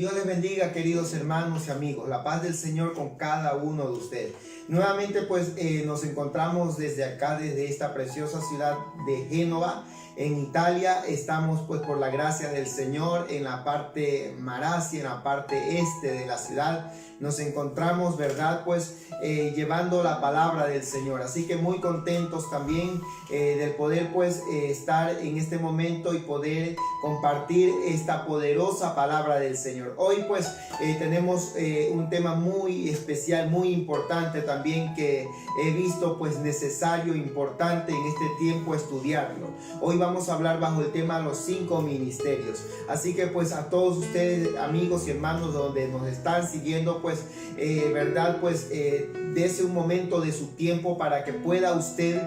Dios les bendiga, queridos hermanos y amigos. La paz del Señor con cada uno de ustedes. Nuevamente pues nos encontramos desde acá, desde esta preciosa ciudad de Génova, en Italia. Estamos pues por la gracia del Señor en la parte Marassi, en la parte este de la ciudad. Nos encontramos, ¿verdad? Pues llevando la palabra del Señor. Así que muy contentos también del poder pues estar en este momento y poder compartir esta poderosa palabra del Señor. Hoy pues tenemos un tema muy especial, muy importante también, que he visto pues necesario, importante en este tiempo estudiarlo. Hoy vamos a hablar bajo el tema los 5 ministerios. Así que pues a todos ustedes, amigos y hermanos, donde nos están siguiendo, pues verdad, pues dese un momento de su tiempo para que pueda usted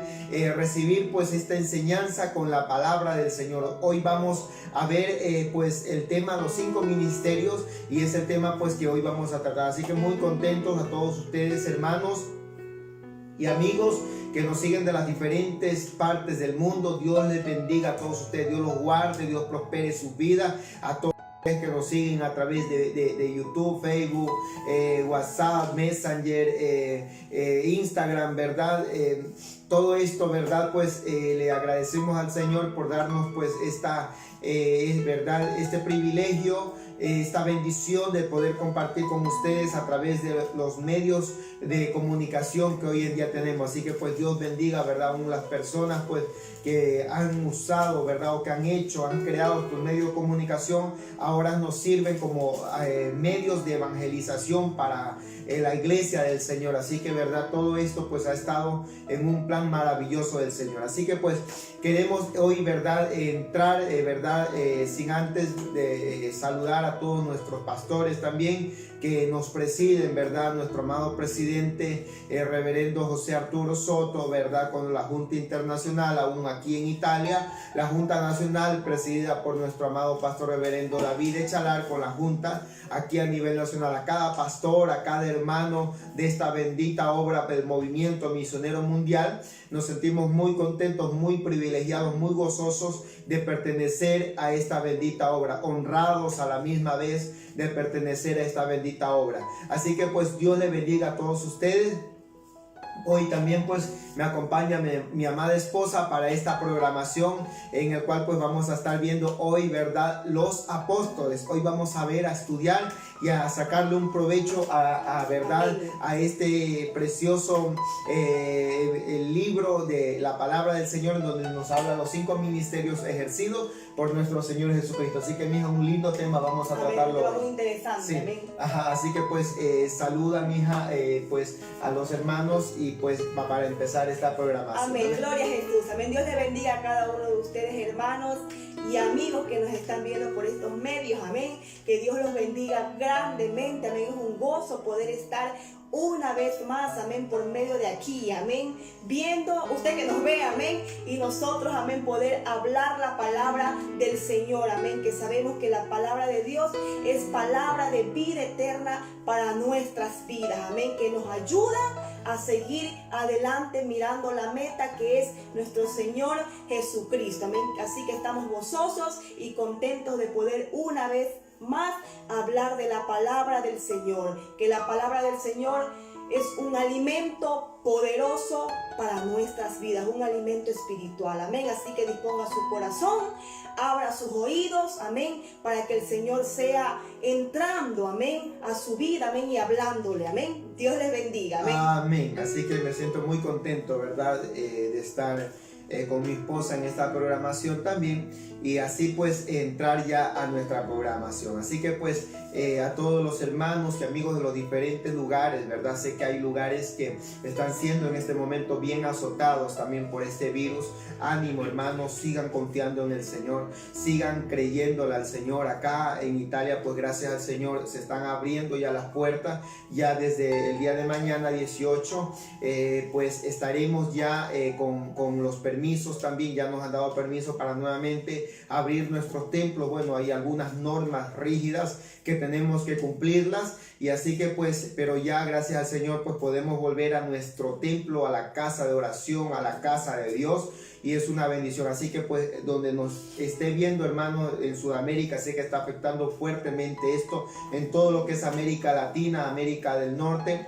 recibir pues esta enseñanza con la palabra del Señor. Hoy vamos a ver pues el tema los 5 ministerios, y es el tema pues que hoy vamos a tratar. Así que muy contentos a todos ustedes, hermanos y amigos que nos siguen de las diferentes partes del mundo. Dios les bendiga a todos ustedes, Dios los guarde, Dios prospere su vida. A todos que nos siguen a través de YouTube, Facebook, WhatsApp, Messenger, Instagram, ¿verdad? Todo esto, ¿verdad? Pues le agradecemos al Señor por darnos pues esta, ¿verdad? Este privilegio, esta bendición de poder compartir con ustedes a través de los medios de comunicación que hoy en día tenemos. Así que pues Dios bendiga, ¿verdad? A las personas pues que han usado, ¿verdad? O que han hecho, han creado estos medios de comunicación, ahora nos sirven como medios de evangelización para la iglesia del Señor. Así que, ¿verdad? Todo esto pues ha estado en un plan maravilloso del Señor. Así que pues queremos hoy, ¿verdad? Entrar, ¿verdad? Sin antes de saludar a todos nuestros pastores también que nos presiden, ¿verdad? Nuestro amado presidente, el reverendo José Arturo Soto, ¿verdad? Con la Junta Internacional, aún aquí en Italia, la Junta Nacional presidida por nuestro amado pastor reverendo David Echalar, con la Junta aquí a nivel nacional, a cada pastor, a cada hermano de esta bendita obra del movimiento misionero mundial. Nos sentimos muy contentos, muy privilegiados, muy gozosos de pertenecer a esta bendita obra, honrados a la misma vez de pertenecer a esta bendita obra. Así que pues Dios le bendiga a todos ustedes. Hoy también pues me acompaña mi amada esposa para esta programación en el cual pues vamos a estar viendo hoy, ¿verdad? Los apóstoles. Hoy vamos a ver, a estudiar y a sacarle un provecho ¿verdad? A este precioso el libro de la palabra del Señor, donde nos habla los 5 ministerios ejercidos por nuestro Señor Jesucristo. Así que, mija, un lindo tema, vamos a tratarlo. Muy interesante. Sí. Ajá, así que pues saluda, mija, pues a los hermanos y pues para empezar esta programación. Amén. Gloria a Jesús. Amén. Dios le bendiga a cada uno de ustedes, hermanos y amigos que nos están viendo por estos medios. Amén. Que Dios los bendiga grandemente. Amén. Es un gozo poder estar una vez más, amén, por medio de aquí, amén, viendo, usted que nos ve, amén, y nosotros, amén, poder hablar la palabra del Señor, amén, que sabemos que la palabra de Dios es palabra de vida eterna para nuestras vidas, amén, que nos ayuda a seguir adelante mirando la meta que es nuestro Señor Jesucristo, amén. Así que estamos gozosos y contentos de poder una vez más hablar de la palabra del Señor, que la palabra del Señor es un alimento poderoso para nuestras vidas, un alimento espiritual, amén. Así que disponga su corazón, abra sus oídos, amén, para que el Señor sea entrando, amén, a su vida, amén, y hablándole, amén. Dios les bendiga, amén. Amén. Así que me siento muy contento, ¿verdad? De estar con mi esposa en esta programación también, y así pues entrar ya a nuestra programación. Así que pues a todos los hermanos y amigos de los diferentes lugares, ¿verdad? Sé que hay lugares que están siendo en este momento bien azotados también por este virus. Ánimo, hermanos, sigan confiando en el Señor, sigan creyéndole al Señor. Acá en Italia, pues gracias al Señor se están abriendo ya las puertas. Ya desde el día de mañana 18 pues estaremos ya con los permisos permisos también, ya nos han dado permiso para nuevamente abrir nuestros templos. Bueno, hay algunas normas rígidas que tenemos que cumplirlas, y así que pues, pero ya gracias al Señor pues podemos volver a nuestro templo, a la casa de oración, a la casa de Dios, y es una bendición. Así que pues donde nos esté viendo, hermano, en Sudamérica, sé que está afectando fuertemente esto, en todo lo que es América Latina, América del Norte,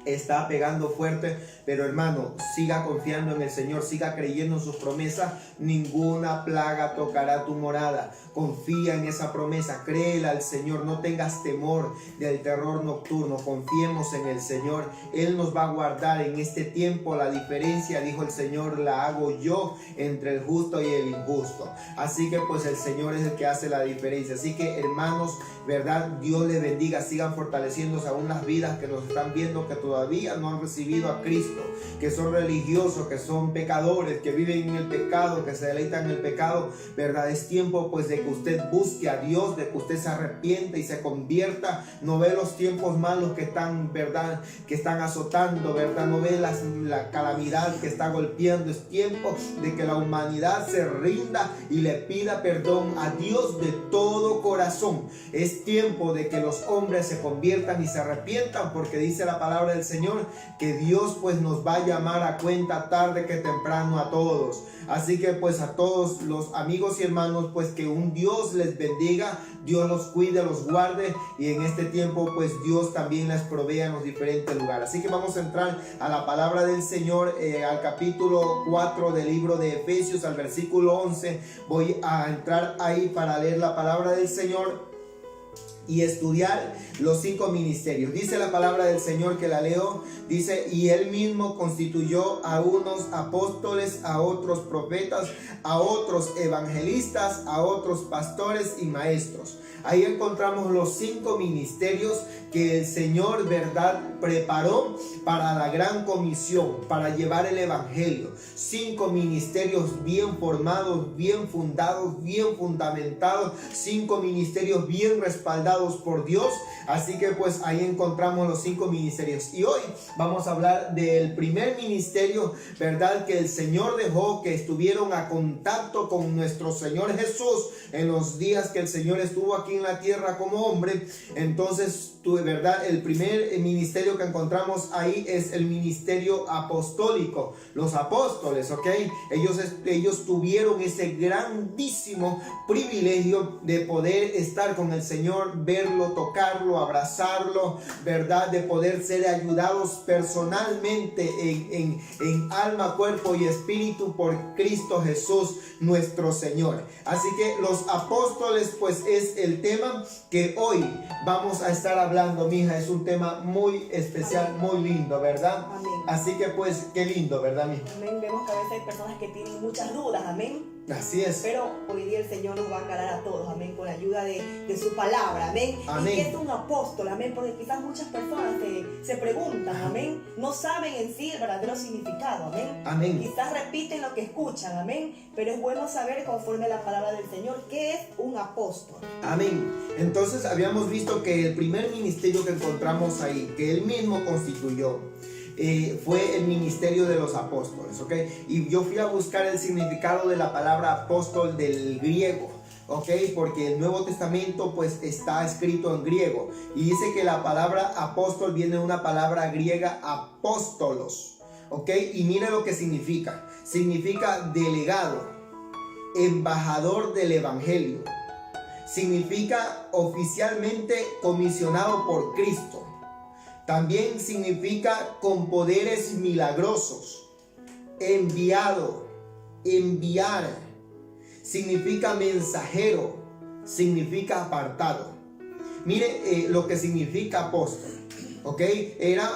está pegando fuerte, pero hermano, siga confiando en el Señor, siga creyendo en sus promesas. Ninguna plaga tocará tu morada. Confía en esa promesa, créela al Señor, no tengas temor del terror nocturno. Confiemos en el Señor, Él nos va a guardar en este tiempo. La diferencia, dijo el Señor, la hago yo entre el justo y el injusto. Así que pues el Señor es el que hace la diferencia. Así que hermanos, verdad, Dios les bendiga, sigan fortaleciéndose aún las vidas que nos están viendo, que todavía no han recibido a Cristo, que son religiosos, que son pecadores, que viven en el pecado, que se deleitan en el pecado. Verdad, es tiempo pues de que usted busque a Dios, de que usted se arrepiente y se convierta. No ve los tiempos malos que están, verdad, que están azotando, verdad, no ve la calamidad que está golpeando. Es tiempo de que la humanidad se rinda y le pida perdón a Dios de todo corazón. Es tiempo de que los hombres se conviertan y se arrepientan, porque dice la palabra del Señor que Dios pues nos va a llamar a cuenta tarde que temprano a todos. Así que pues a todos los amigos y hermanos, pues que un Dios les bendiga, Dios los cuide, los guarde, y en este tiempo pues Dios también les provea en los diferentes lugares. Así que vamos a entrar a la palabra del Señor, al capítulo 4 del libro de Efesios, al versículo 11. Voy a entrar ahí para leer la palabra del Señor y estudiar los 5 ministerios. Dice la palabra del Señor, que la leo, dice: y Él mismo constituyó a unos apóstoles, a otros profetas, a otros evangelistas, a otros pastores y maestros. Ahí encontramos los 5 ministerios que el Señor, verdad, preparó para la gran comisión, para llevar el evangelio. 5 ministerios bien formados, bien fundados, bien fundamentados, 5 ministerios bien respaldados por Dios. Así que pues ahí encontramos los 5 ministerios, y hoy vamos a hablar del primer ministerio, verdad, que el Señor dejó, que estuvieron a contacto con nuestro Señor Jesús en los días que el Señor estuvo aquí en la tierra como hombre. Entonces, verdad, el primer ministerio que encontramos ahí es el ministerio apostólico, los apóstoles, ¿ok? Ellos tuvieron ese grandísimo privilegio de poder estar con el Señor, verlo, tocarlo, abrazarlo, verdad, de poder ser ayudados personalmente en alma, cuerpo y espíritu por Cristo Jesús nuestro Señor. Así que los apóstoles pues es el tema que hoy vamos a estar hablando, mija. Es un tema muy especial, muy lindo, ¿verdad? Amén. Así que pues qué lindo, ¿verdad, mija? Amén. Vemos que a veces hay personas que tienen muchas dudas, amén. Así es. Pero hoy día el Señor nos va a aclarar a todos, amén, con la ayuda de su palabra, amén. Amén. ¿Y qué es un apóstol? Amén, porque quizás muchas personas se preguntan, amén, no saben en sí el verdadero significado, amén. Amén. Quizás repiten lo que escuchan, amén, pero es bueno saber, conforme a la palabra del Señor, qué es un apóstol. Amén. Entonces habíamos visto que el primer ministerio que encontramos ahí, que Él mismo constituyó, fue el ministerio de los apóstoles, ¿ok? Y yo fui a buscar el significado de la palabra apóstol del griego, ¿ok? Porque el Nuevo Testamento pues está escrito en griego, y dice que la palabra apóstol viene de una palabra griega apóstolos, ¿ok? Y mira lo que significa. Significa delegado, embajador del evangelio. Significa oficialmente comisionado por Cristo. También significa con poderes milagrosos, enviado, enviar. Significa mensajero, significa apartado. Mire lo que significa apóstol, ¿ok? Era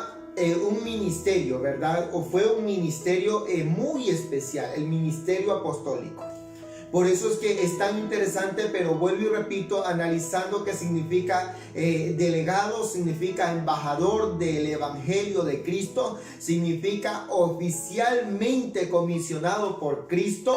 un ministerio, ¿verdad? O fue un ministerio muy especial, el ministerio apostólico. Por eso es que es tan interesante, pero vuelvo y repito, analizando qué significa delegado, significa embajador del Evangelio de Cristo, significa oficialmente comisionado por Cristo,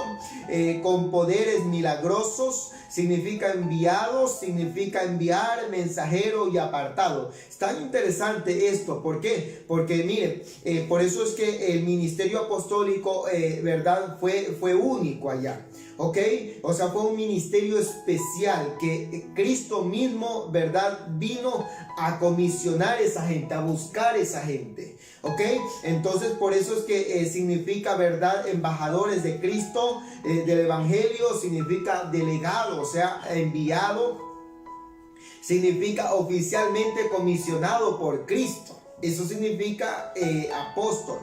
con poderes milagrosos, significa enviado, significa enviar, mensajero y apartado. Es tan interesante esto, ¿por qué? Porque mire, por eso es que el ministerio apostólico, ¿verdad? Fue único allá. ¿Ok? O sea, fue un ministerio especial que Cristo mismo, ¿verdad? Vino a comisionar a esa gente, a buscar a esa gente. ¿Ok? Entonces, por eso es que significa, ¿verdad? Embajadores de Cristo, del Evangelio, significa delegado, o sea, enviado. Significa oficialmente comisionado por Cristo. Eso significa apóstol,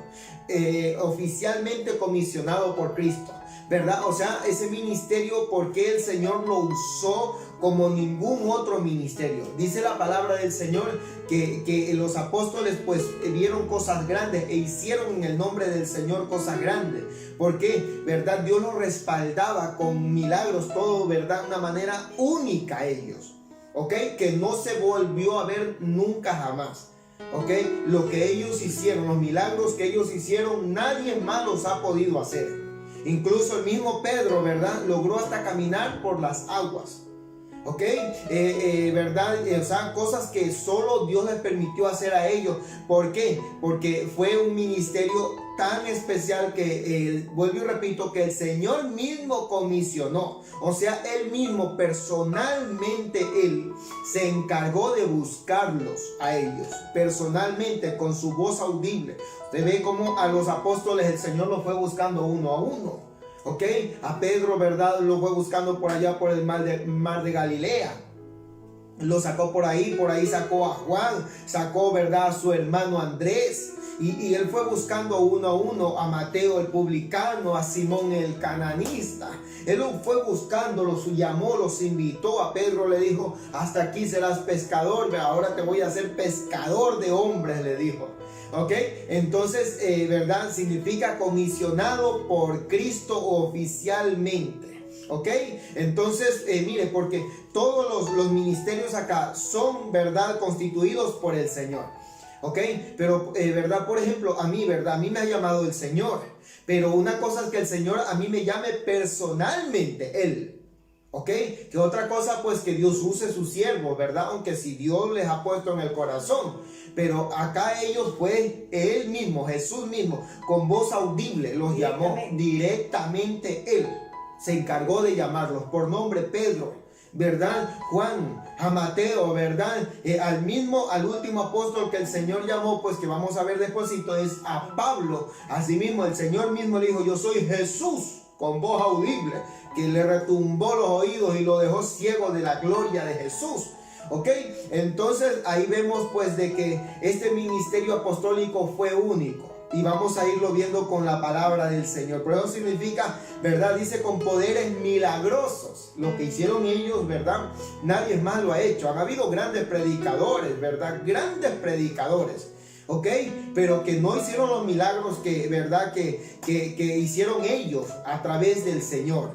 oficialmente comisionado por Cristo, ¿verdad? O sea, ese ministerio, porque el Señor lo usó como ningún otro ministerio. Dice la palabra del Señor que los apóstoles pues vieron cosas grandes e hicieron en el nombre del Señor cosas grandes. Porque, ¿verdad? Dios los respaldaba con milagros, todo, ¿verdad? De una manera única a ellos, ¿ok? Que no se volvió a ver nunca jamás. ¿Ok? Lo que ellos hicieron, los milagros que ellos hicieron, nadie más los ha podido hacer. Incluso el mismo Pedro, ¿verdad? Logró hasta caminar por las aguas. ¿Ok? ¿Verdad? O sea, cosas que solo Dios les permitió hacer a ellos. ¿Por qué? Porque fue un ministerio tan especial que, vuelvo y repito, que el Señor mismo comisionó. O sea, Él mismo, personalmente, Él se encargó de buscarlos a ellos. Personalmente, con su voz audible. Usted ve cómo a los apóstoles el Señor los fue buscando uno a uno. ¿Ok? A Pedro, ¿verdad? Lo fue buscando por allá por el mar de Galilea. Lo sacó por ahí sacó a Juan, sacó, ¿verdad? A su hermano Andrés. Y él fue buscando uno a uno, a Mateo el publicano, a Simón el cananista. Él lo fue buscando, los llamó, los invitó. A Pedro le dijo: hasta aquí serás pescador, ahora te voy a hacer pescador de hombres, le dijo. ¿Ok? Entonces, ¿verdad? Significa comisionado por Cristo oficialmente. ¿Ok? Entonces, mire, porque todos los ministerios acá son, ¿verdad?, constituidos por el Señor. ¿Ok? Pero, ¿verdad? Por ejemplo, a mí, ¿verdad? A mí me ha llamado el Señor. Pero una cosa es que el Señor a mí me llame personalmente, Él. ¿Ok? Que otra cosa, pues, que Dios use sus siervos, ¿verdad? Aunque si Dios les ha puesto en el corazón. Pero acá ellos, pues, Él mismo, Jesús mismo, con voz audible, los llamó directamente Él. Se encargó de llamarlos por nombre: Pedro, ¿verdad? Juan, a Mateo, ¿verdad? Al último apóstol que el Señor llamó, pues que vamos a ver despuésito, es a Pablo. Asimismo, el Señor mismo le dijo: yo soy Jesús, con voz audible, que le retumbó los oídos y lo dejó ciego de la gloria de Jesús. ¿Ok? Entonces ahí vemos pues de que este ministerio apostólico fue único. Y vamos a irlo viendo con la palabra del Señor. Pero eso significa, ¿verdad? Dice con poderes milagrosos. Lo que hicieron ellos, ¿verdad? Nadie más lo ha hecho. Han habido grandes predicadores, ¿verdad? Grandes predicadores. ¿Ok? Pero que no hicieron los milagros que, ¿verdad? Que hicieron ellos a través del Señor.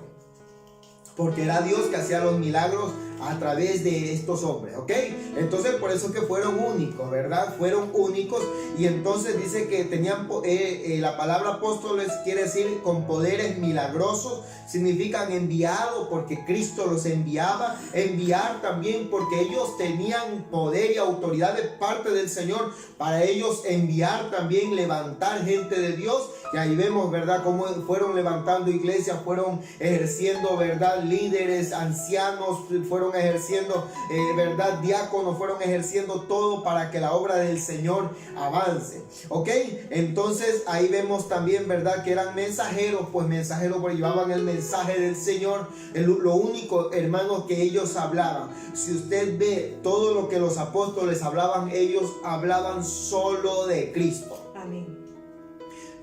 Porque era Dios que hacía los milagros a través de estos hombres, ¿ok? Entonces por eso que fueron únicos, ¿verdad? Fueron únicos. Y entonces dice que tenían, la palabra apóstoles quiere decir con poderes milagrosos. Significan enviado porque Cristo los enviaba. Enviar también porque ellos tenían poder y autoridad de parte del Señor para ellos enviar también, levantar gente de Dios. Y ahí vemos, ¿verdad?, cómo fueron levantando iglesias, fueron ejerciendo, ¿verdad?, líderes, ancianos, fueron ejerciendo, ¿verdad?, diáconos, fueron ejerciendo todo para que la obra del Señor avance. ¿Ok? Entonces ahí vemos también, ¿verdad?, que eran mensajeros, pues mensajeros porque llevaban el mensaje del Señor. Lo único, hermanos, que ellos hablaban. Si usted ve todo lo que los apóstoles hablaban, ellos hablaban solo de Cristo. Amén.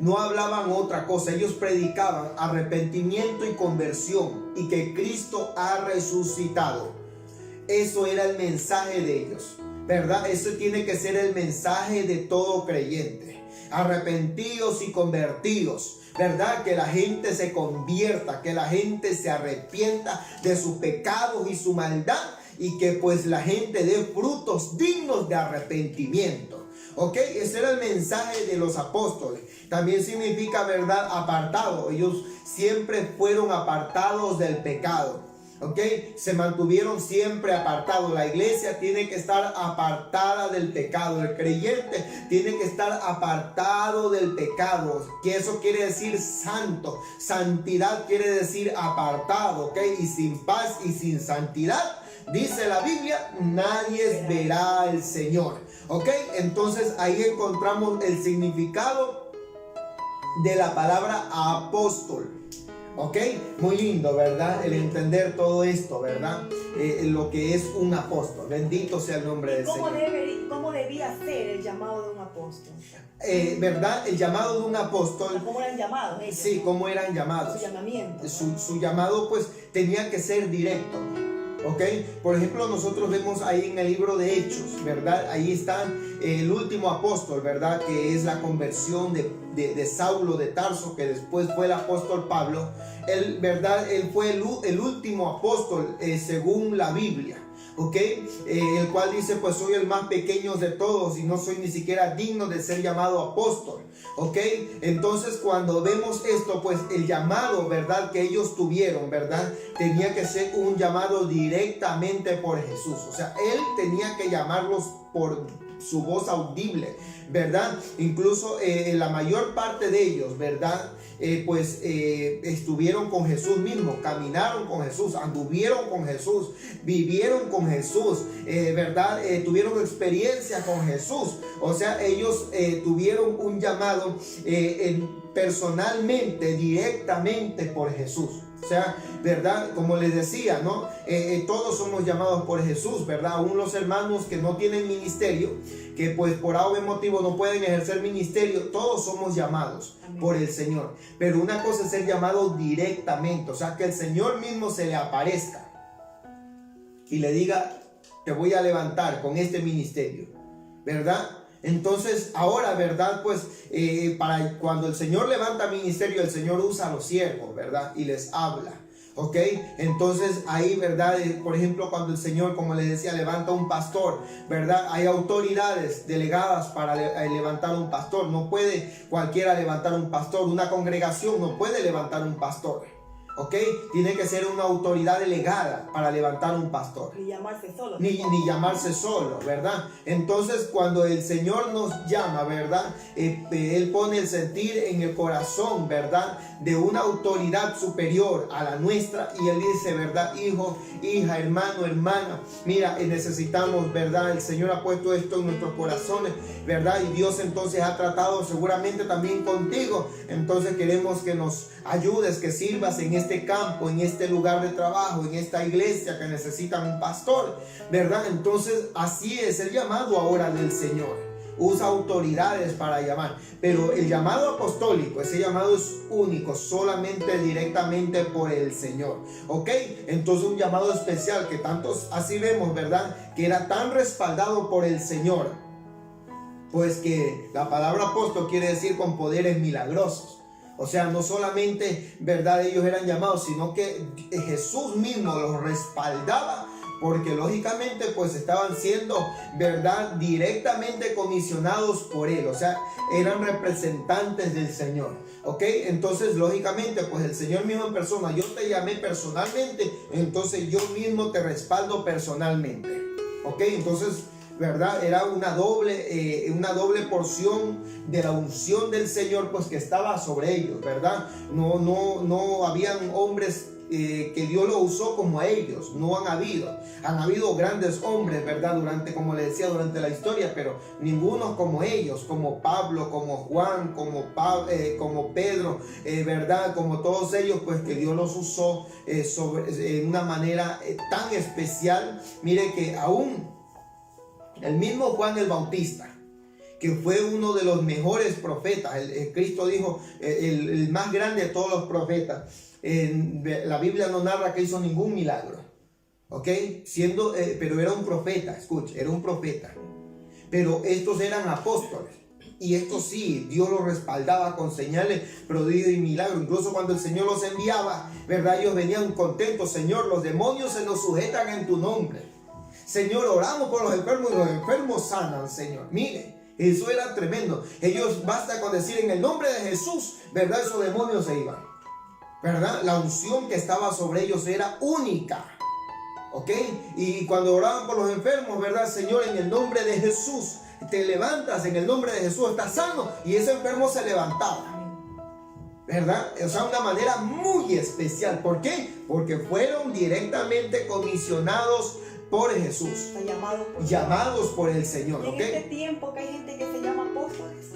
No hablaban otra cosa, ellos predicaban arrepentimiento y conversión y que Cristo ha resucitado. Eso era el mensaje de ellos. ¿verdad? Eso tiene que ser el mensaje de todo creyente. Arrepentidos y convertidos, ¿verdad? Que la gente se convierta, que la gente se arrepienta de sus pecados y su maldad, y que pues la gente dé frutos dignos de arrepentimiento. ¿Ok? Ese era el mensaje de los apóstoles. También significa, ¿verdad?, apartado. Ellos siempre fueron apartados del pecado. ¿Ok? Se mantuvieron siempre apartados. La iglesia tiene que estar apartada del pecado. El creyente tiene que estar apartado del pecado. Que eso quiere decir santo. Santidad quiere decir apartado. ¿Ok? Y sin paz y sin santidad, dice la Biblia, nadie verá al Señor. ¿Ok? Entonces ahí encontramos el significado de la palabra apóstol. ¿Ok? Muy lindo, ¿verdad? El entender todo esto, ¿verdad? Lo que es un apóstol. Bendito sea el nombre del Señor. ¿Cómo debía ser el llamado de un apóstol? ¿Verdad? El llamado de un apóstol. ¿Cómo eran llamados ellos? Sí, ¿cómo eran llamados? Su llamamiento. Su llamado pues tenía que ser directo. ¿Ok? Por ejemplo, nosotros vemos ahí en el libro de Hechos, ¿verdad? Ahí está el último apóstol, ¿verdad? Que es la conversión de Saulo de Tarso, que después fue el apóstol Pablo. Él, ¿verdad? Él fue el último apóstol según la Biblia. ¿Ok? El cual dice, pues soy el más pequeño de todos y no soy ni siquiera digno de ser llamado apóstol. ¿Ok? Entonces cuando vemos esto, pues el llamado, ¿verdad?, que ellos tuvieron, ¿verdad?, tenía que ser un llamado directamente por Jesús. O sea, Él tenía que llamarlos por su voz audible, ¿verdad? Incluso la mayor parte de ellos, ¿verdad?, estuvieron con Jesús mismo, caminaron con Jesús, anduvieron con Jesús, vivieron con Jesús, ¿verdad? Tuvieron experiencia con Jesús. O sea, ellos tuvieron un llamado personalmente, directamente por Jesús. O sea, ¿verdad? Como les decía, ¿no? Todos somos llamados por Jesús, ¿verdad? Aún los hermanos que no tienen ministerio, que pues por algún motivo no pueden ejercer ministerio, todos somos llamados por el Señor. Pero una cosa es ser llamado directamente, o sea, que el Señor mismo se le aparezca y le diga, te voy a levantar con este ministerio, ¿verdad? Entonces ahora, ¿verdad? Pues para cuando el Señor levanta ministerio, el Señor usa a los siervos, ¿verdad? Y les habla, ¿ok? Entonces ahí, ¿verdad? Por ejemplo, cuando el Señor, como les decía, levanta un pastor, ¿verdad? Hay autoridades delegadas para levantar un pastor. No puede cualquiera levantar un pastor. Una congregación no puede levantar un pastor, ¿ok? Tiene que ser una autoridad delegada para levantar un pastor. Ni llamarse solo. Ni llamarse solo, ¿verdad? Entonces, cuando el Señor nos llama, ¿verdad? Él pone el sentir en el corazón, ¿verdad?, de una autoridad superior a la nuestra. Y Él dice, ¿verdad? Hijo, hija, hermano, hermana, mira, necesitamos, ¿verdad? El Señor ha puesto esto en nuestros corazones, ¿verdad? Y Dios entonces ha tratado seguramente también contigo. Entonces queremos que nos ayudes, que sirvas en este campo, en este lugar de trabajo, en esta iglesia que necesitan un pastor, ¿verdad? Entonces así es el llamado ahora del Señor. Usa autoridades para llamar, pero el llamado apostólico, ese llamado es único, solamente directamente por el Señor, ¿ok? Entonces un llamado especial que tantos así vemos, ¿verdad?, que era tan respaldado por el Señor, pues que la palabra apóstol quiere decir con poderes milagrosos. O sea, no solamente, ¿verdad?, ellos eran llamados, sino que Jesús mismo los respaldaba, porque lógicamente pues estaban siendo, ¿verdad?, directamente comisionados por Él. O sea, eran representantes del Señor, ¿ok? Entonces lógicamente pues el Señor mismo en persona, yo te llamé personalmente, entonces yo mismo te respaldo personalmente, ¿ok? Entonces, ¿verdad? Era una doble porción de la unción del Señor, pues que estaba sobre ellos, ¿verdad? No habían hombres que Dios lo usó como a ellos. No han habido grandes hombres, ¿verdad? Como les decía, durante la historia, pero ninguno como ellos, como Pablo, como Juan, como Pedro, ¿verdad? Como todos ellos, pues que Dios los usó de una manera tan especial. Mire que aún el mismo Juan el Bautista, que fue uno de los mejores profetas, Cristo dijo, el más grande de todos los profetas, la Biblia no narra que hizo ningún milagro, ¿ok? Pero era un profeta, escuche, era un profeta. Pero estos eran apóstoles. Y estos sí, Dios los respaldaba con señales, prodigios y milagros. Incluso cuando el Señor los enviaba, ¿verdad? Ellos venían contentos. Señor, los demonios se nos sujetan en tu nombre. Señor, oramos por los enfermos y los enfermos sanan, Señor. Mire, eso era tremendo. Ellos, basta con decir en el nombre de Jesús, ¿verdad? Esos demonios se iban, ¿verdad? La unción que estaba sobre ellos era única, ¿ok? Y cuando oraban por los enfermos, ¿verdad? Señor, en el nombre de Jesús, te levantas, en el nombre de Jesús, estás sano. Y ese enfermo se levantaba, ¿verdad? O sea, una manera muy especial. ¿Por qué? Porque fueron directamente comisionados por Jesús, llamados por el Señor. En este tiempo que hay gente que se llama apóstoles.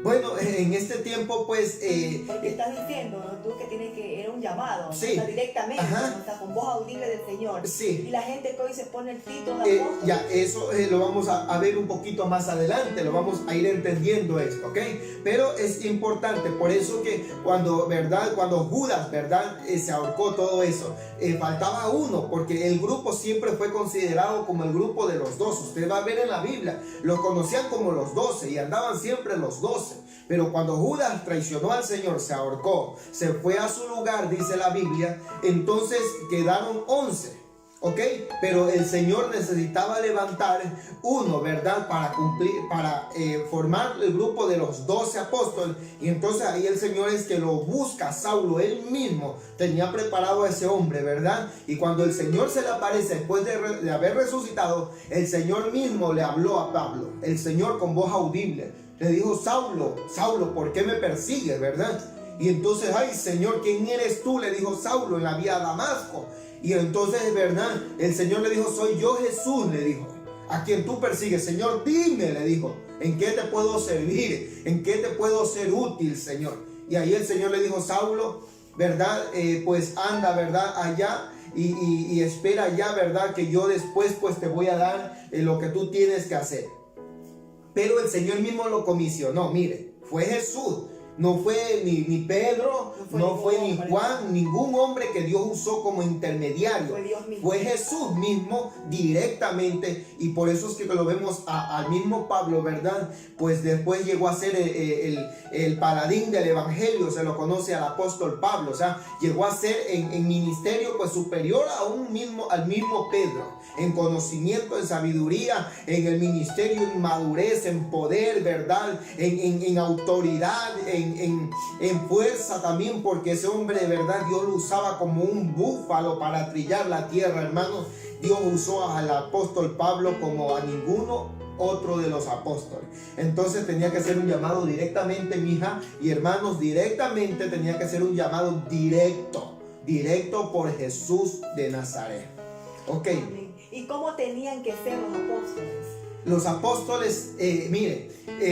Bueno, en este tiempo pues... porque estás diciendo, ¿no? Tú que tienes que... Era un llamado, sí, ¿no? O sea, directamente, ¿no? O sea, con voz audible del Señor. Sí. Y la gente que hoy se pone el título de apóstol. Ya, eso lo vamos a ver un poquito más adelante, lo vamos a ir entendiendo esto, ¿ok? Pero es importante, por eso que cuando, ¿verdad? Cuando Judas, ¿verdad? Se ahorcó todo eso, faltaba uno, porque el grupo siempre fue considerado como el grupo de los 12. Usted va a ver en la Biblia, los conocían como los 12 y andaban siempre los 12. Pero cuando Judas traicionó al Señor, se ahorcó, se fue a su lugar, dice la Biblia, entonces quedaron 11, ¿ok? Pero el Señor necesitaba levantar uno, ¿verdad? Para cumplir, para formar el grupo de los 12 apóstoles. Y entonces ahí el Señor es que lo busca. Saulo, él mismo tenía preparado a ese hombre, ¿verdad? Y cuando el Señor se le aparece después de haber resucitado, el Señor mismo le habló a Pablo. El Señor con voz audible le dijo: Saulo, Saulo, ¿por qué me persigues, verdad? Y entonces, ay Señor, ¿quién eres tú? Le dijo Saulo en la vía a Damasco. Y entonces, ¿verdad? El Señor le dijo: soy yo, Jesús, le dijo, a quien tú persigues. Señor, dime, le dijo, ¿en qué te puedo servir? ¿En qué te puedo ser útil, Señor? Y ahí el Señor le dijo: Saulo, ¿verdad? Pues anda, ¿verdad? Allá y espera allá, ¿verdad? Que yo después pues te voy a dar lo que tú tienes que hacer. Pero el Señor mismo lo comisionó. Mire, fue Jesús. No fue ni Pedro, no fue ni Juan, ningún hombre que Dios usó como intermediario. Fue Jesús mismo directamente. Y por eso es que lo vemos al mismo Pablo, ¿verdad? Pues después llegó a ser el paladín del evangelio. Se lo conoce al apóstol Pablo. O sea, llegó a ser en ministerio pues superior al mismo Pedro. En conocimiento, en sabiduría, en el ministerio, en madurez, en poder, ¿verdad? En autoridad, en fuerza también, porque ese hombre de verdad Dios lo usaba como un búfalo para trillar la tierra, hermanos. Dios usó al apóstol Pablo como a ninguno otro de los apóstoles. Entonces tenía que ser un llamado directamente, mija y hermanos, directamente tenía que ser un llamado directo por Jesús de Nazaret. Ok. ¿Y cómo tenían que ser los apóstoles? Los apóstoles,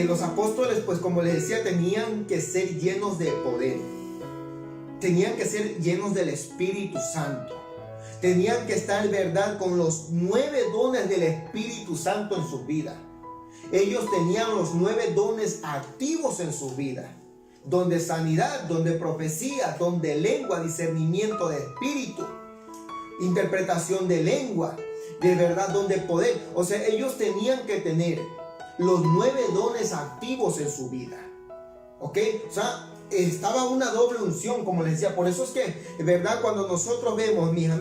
los apóstoles, pues como les decía, tenían que ser llenos de poder. Tenían que ser llenos del Espíritu Santo. Tenían que estar, verdad, con los 9 dones del Espíritu Santo en su vida. Ellos tenían los 9 dones activos en su vida. Donde sanidad, donde profecía, donde lengua, discernimiento de espíritu, interpretación de lengua. De verdad, donde poder. O sea, ellos tenían que tener los 9 dones activos en su vida. ¿Ok? O sea, estaba una doble unción, como les decía. Por eso es que, verdad, cuando nosotros vemos, mira,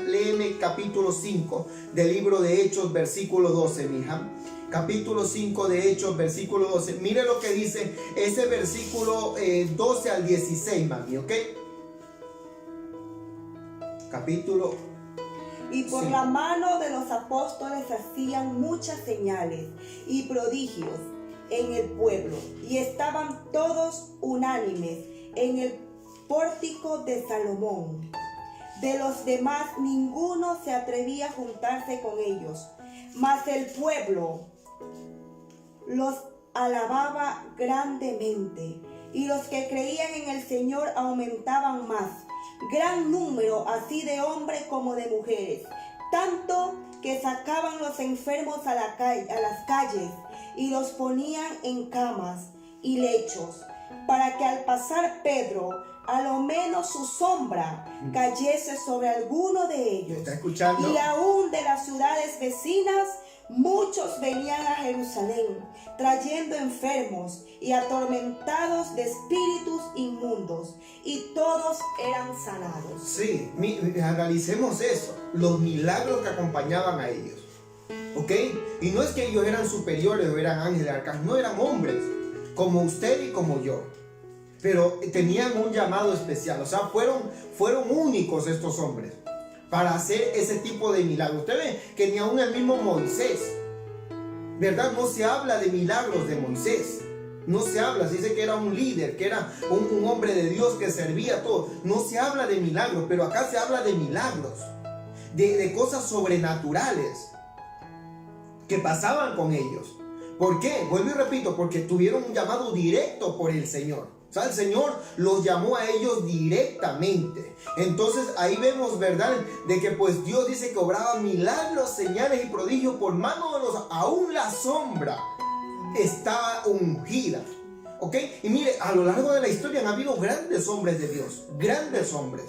léeme capítulo 5 del libro de Hechos, versículo 12, mija. Capítulo 5 de Hechos, versículo 12. Mire lo que dice ese versículo 12 al 16, mami, ¿ok? Capítulo. Y por la mano de los apóstoles hacían muchas señales y prodigios en el pueblo, y estaban todos unánimes en el pórtico de Salomón. De los demás ninguno se atrevía a juntarse con ellos, mas el pueblo los alababa grandemente, y los que creían en el Señor aumentaban más, gran número así de hombres como de mujeres, tanto que sacaban los enfermos a las calles y los ponían en camas y lechos, para que al pasar Pedro a lo menos su sombra cayese sobre alguno de ellos. ¿Está escuchando? Y aún de las ciudades vecinas, muchos venían a Jerusalén, trayendo enfermos y atormentados de espíritus inmundos, y todos eran sanados. Sí, analicemos eso, los milagros que acompañaban a ellos. ¿Ok? Y no es que ellos eran superiores o eran ángeles, arcángeles, no, eran hombres, como usted y como yo. Pero tenían un llamado especial, o sea, fueron únicos estos hombres para hacer ese tipo de milagros. Usted ve que ni aún el mismo Moisés, ¿verdad? No se habla de milagros de Moisés. No se habla, se dice que era un líder, que era un hombre de Dios que servía a todos. No se habla de milagros, pero acá se habla de milagros, de cosas sobrenaturales que pasaban con ellos. ¿Por qué? Vuelvo y repito, porque tuvieron un llamado directo por el Señor. O sea, el Señor los llamó a ellos directamente. Entonces ahí vemos, ¿verdad? De que pues Dios dice que obraba milagros, señales y prodigios por mano de los... Aún la sombra estaba ungida. ¿Ok? Y mire, a lo largo de la historia han habido grandes hombres de Dios. Grandes hombres.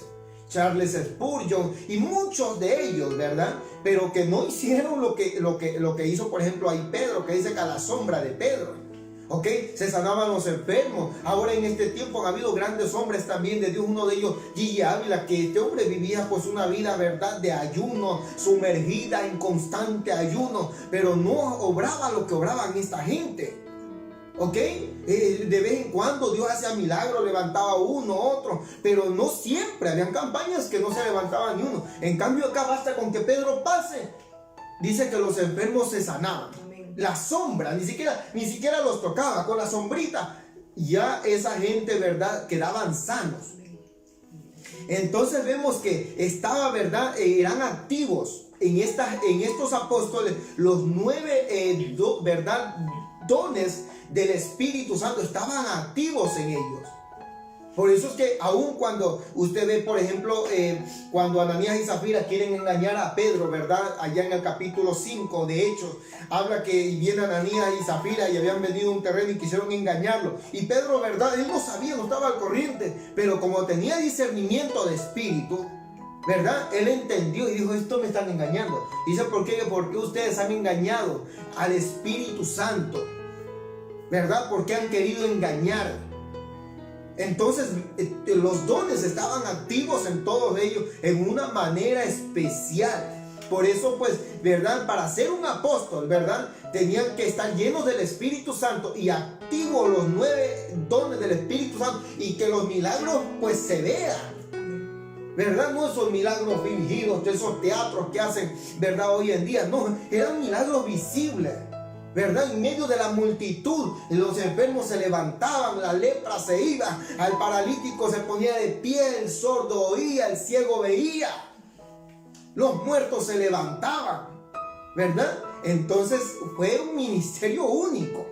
Charles Spurgeon y muchos de ellos, ¿verdad? Pero que no hicieron lo que hizo, por ejemplo, ahí Pedro, que dice que a la sombra de Pedro. ¿Ok? Se sanaban los enfermos. Ahora en este tiempo han habido grandes hombres también de Dios. Uno de ellos, Gigi Ávila, que este hombre vivía pues una vida, ¿verdad?, de ayuno, sumergida en constante ayuno, pero no obraba lo que obraban esta gente. ¿Ok? De vez en cuando Dios hacía milagros, levantaba uno, otro, pero no siempre. Habían campañas que no se levantaba ni uno. En cambio acá basta con que Pedro pase, dice que los enfermos se sanaban. La sombra, ni siquiera los tocaba, con la sombrita ya esa gente, ¿verdad?, quedaban sanos. Entonces vemos que estaba, ¿verdad?, eran activos en estos apóstoles los 9, ¿verdad?, dones del Espíritu Santo estaban activos en ellos. Por eso es que aun cuando usted ve, por ejemplo, cuando Ananías y Zafira quieren engañar a Pedro, ¿verdad? Allá en el capítulo 5 de Hechos, habla que viene Ananías y Zafira y habían vendido un terreno y quisieron engañarlo. Y Pedro, ¿verdad? Él no sabía, no estaba al corriente, pero como tenía discernimiento de espíritu, ¿verdad? Él entendió y dijo, esto me están engañando. Dice, ¿por qué? Porque ustedes han engañado al Espíritu Santo, ¿verdad? Porque han querido engañar. Entonces los dones estaban activos en todos ellos en una manera especial. Por eso pues, ¿verdad?, para ser un apóstol, ¿verdad?, tenían que estar llenos del Espíritu Santo y activos los 9 dones del Espíritu Santo, y que los milagros pues se vean, ¿verdad? No esos milagros fingidos, de esos teatros que hacen, ¿verdad?, hoy en día. No, eran milagros visibles, ¿verdad? En medio de la multitud, los enfermos se levantaban, la lepra se iba, al paralítico se ponía de pie, el sordo oía, el ciego veía, los muertos se levantaban, ¿verdad? Entonces fue un ministerio único.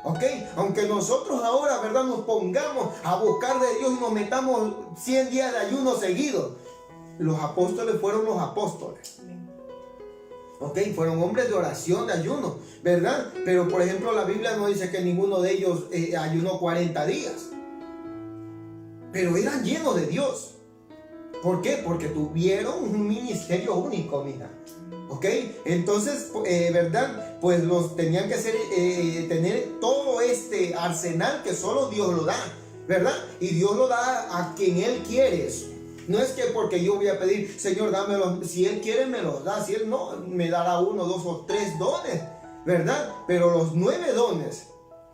¿Ok? Aunque nosotros ahora, ¿verdad?, nos pongamos a buscar de Dios y nos metamos 100 días de ayuno seguidos, los apóstoles fueron los apóstoles. ¿Ok? Fueron hombres de oración, de ayuno, ¿verdad? Pero por ejemplo la Biblia no dice que ninguno de ellos ayunó 40 días. Pero eran llenos de Dios. ¿Por qué? Porque tuvieron un ministerio único, mija. ¿Ok? Entonces, ¿verdad? Pues los tenían que tener todo este arsenal que solo Dios lo da, ¿verdad? Y Dios lo da a quien Él quiere eso. No es que porque yo voy a pedir, Señor, dámelo. Si Él quiere, me los da. Si Él no, me dará 1, 2 o 3 dones, ¿verdad? Pero los 9 dones,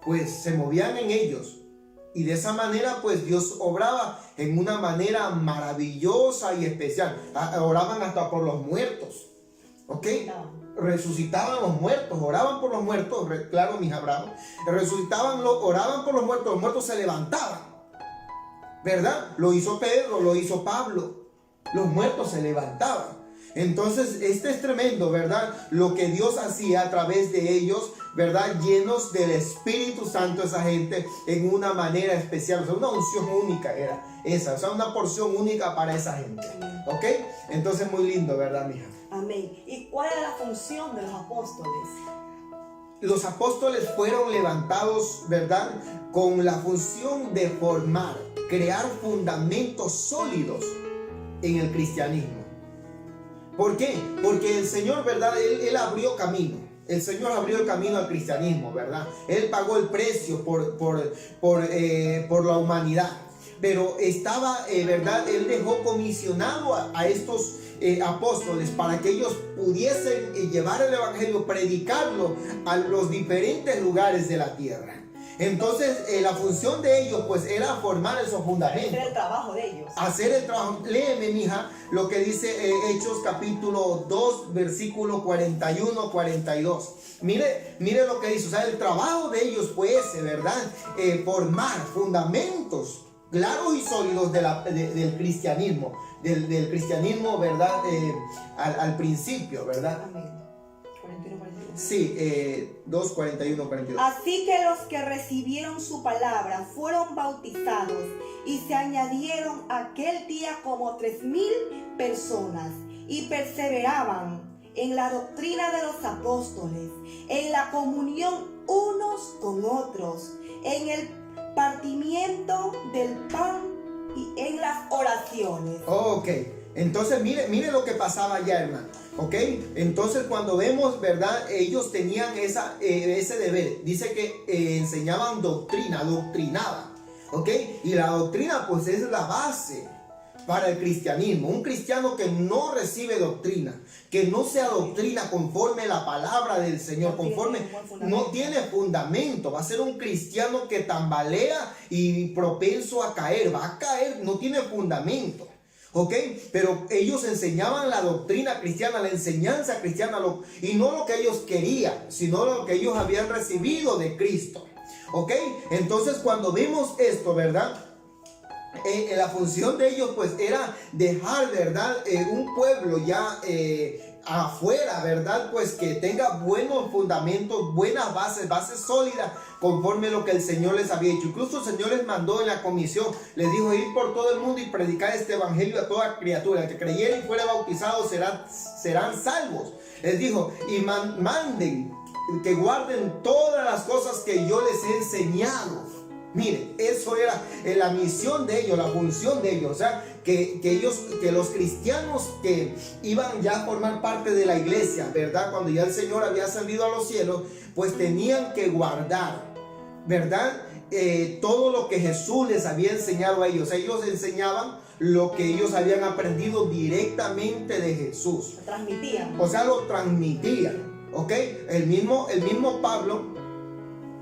pues se movían en ellos. Y de esa manera, pues Dios obraba en una manera maravillosa y especial. Oraban hasta por los muertos. ¿Ok? Resucitaban los muertos, oraban por los muertos. Claro, mis Abraham. Oraban por los muertos se levantaban. ¿Verdad? Lo hizo Pedro, lo hizo Pablo. Los muertos se levantaban. Entonces, este es tremendo, ¿verdad? Lo que Dios hacía a través de ellos, ¿verdad? Llenos del Espíritu Santo, esa gente, en una manera especial. O sea, una unción única era esa. O sea, una porción única para esa gente. ¿Ok? Entonces, muy lindo, ¿verdad, mija? Amén. ¿Y cuál era la función de los apóstoles? los apóstoles fueron levantados, ¿verdad?, con la función de formar, crear fundamentos sólidos en el cristianismo. ¿Por qué? Porque el Señor, ¿verdad?, Él abrió camino. El Señor abrió el camino al cristianismo, ¿verdad? Él pagó el precio por la humanidad. Pero estaba, ¿verdad?, Él dejó comisionado a estos apóstoles para que ellos pudiesen llevar el evangelio, predicarlo a los diferentes lugares de la tierra. Entonces la función de ellos pues era formar esos fundamentos, hacer el trabajo de ellos, hacer el trabajo. Léeme, mija, lo que dice Hechos capítulo 2 versículo 41-42. Mire lo que dice. O sea, el trabajo de ellos fue ese, ¿verdad? Formar fundamentos claros y sólidos del cristianismo, del cristianismo, ¿verdad? Al principio, ¿verdad? Amén. 41, 42. Sí, 2, 41, 42. Así que los que recibieron su palabra fueron bautizados y se añadieron aquel día como 3,000 personas y perseveraban en la doctrina de los apóstoles, en la comunión unos con otros, en el partimiento del pan y en las oraciones. Ok, entonces mire lo que pasaba allá, hermano. Ok, entonces cuando vemos, ¿verdad?, ellos tenían ese deber. Dice que enseñaban doctrinaban. Ok, y la doctrina pues es la base para el cristianismo. Un cristiano que no recibe doctrina, que no se adoctrina conforme la palabra del Señor, no tiene fundamento. Va a ser un cristiano que tambalea y propenso a caer. Va a caer, no tiene fundamento. ¿Ok? Pero ellos enseñaban la doctrina cristiana, la enseñanza cristiana, y no lo que ellos querían, sino lo que ellos habían recibido de Cristo. ¿Ok? Entonces cuando vemos esto, ¿verdad?, la función de ellos pues era dejar, ¿verdad?, un pueblo ya afuera, ¿verdad?, pues que tenga buenos fundamentos, buenas bases sólidas, conforme lo que el Señor les había hecho. Incluso el Señor les mandó en la comisión, les dijo: ir por todo el mundo y predicar este evangelio a toda criatura. El que creyera y fuera bautizado serán salvos. Les dijo: y manden que guarden todas las cosas que yo les he enseñado. Mire, eso era la misión de ellos, la función de ellos. O sea, que los cristianos que iban ya a formar parte de la iglesia, ¿verdad?, cuando ya el Señor había ascendido a los cielos, pues tenían que guardar, ¿verdad?, todo lo que Jesús les había enseñado a ellos. Ellos enseñaban lo que ellos habían aprendido directamente de Jesús. Lo transmitían. O sea, lo transmitían. ¿Ok? El mismo Pablo.